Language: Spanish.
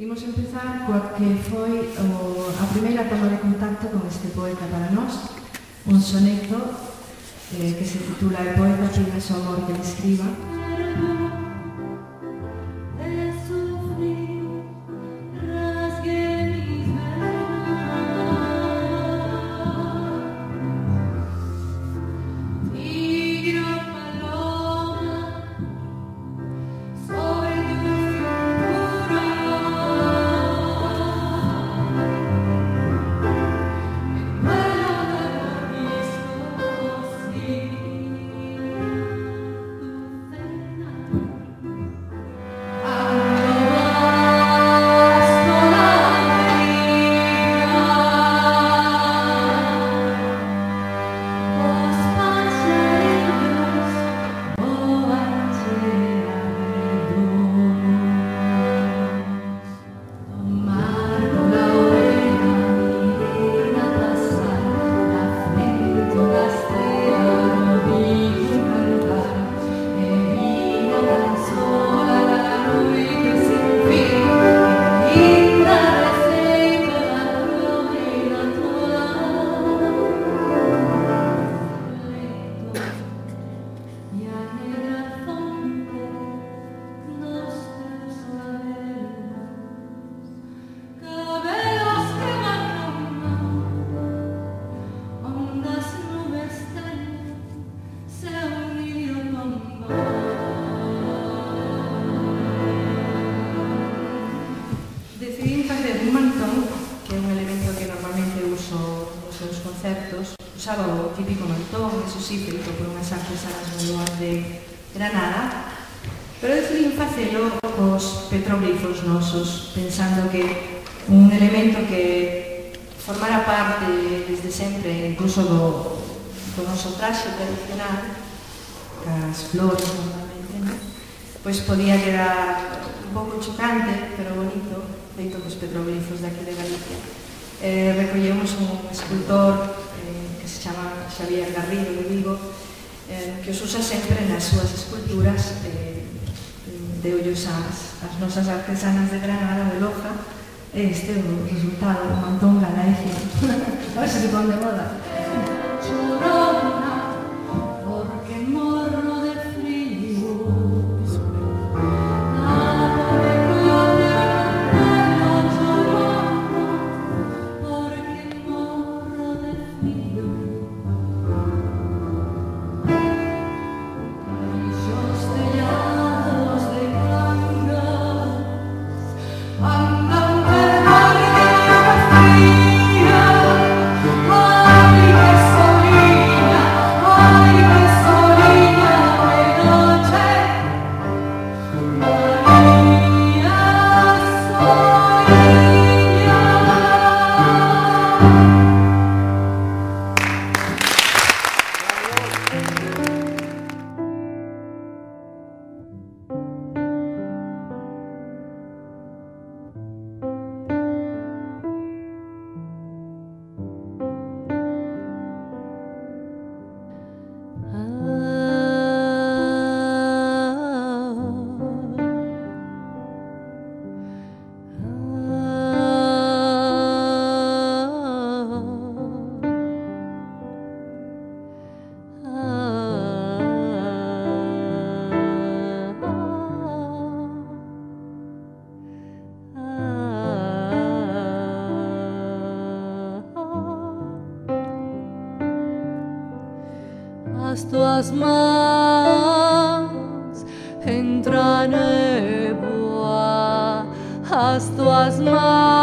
Imos empezar coa que foi a primeira toma de contacto con este poeta para nós, un soneto que se titula El poeta pide a su amor que le escriba. Decidí facer un mantón, que é un elemento que normalmente uso nos seus concertos. Usaba o típico mantón, eso sí, feito por unhas artesanas moi boas de Granada, pero decidí facelo cos petroglifos nosos, pensando que un elemento que formara parte desde sempre, incluso do noso traxe tradicional, cas flores normalmente, ¿no? Pois podía quedar un pouco chocante, pero bonito, feito cos petroglifos de aquí de Galicia. Recollemos un escultor que se chama Xavier Garrido de Vigo, que os usa sempre nas súas esculturas, deollos as nosas artesanas de Granada, de Loja. Este é o resultado, o mantón Galicia. A ver se se pon de moda. As tuas mãos entra a névoa, as tuas mãos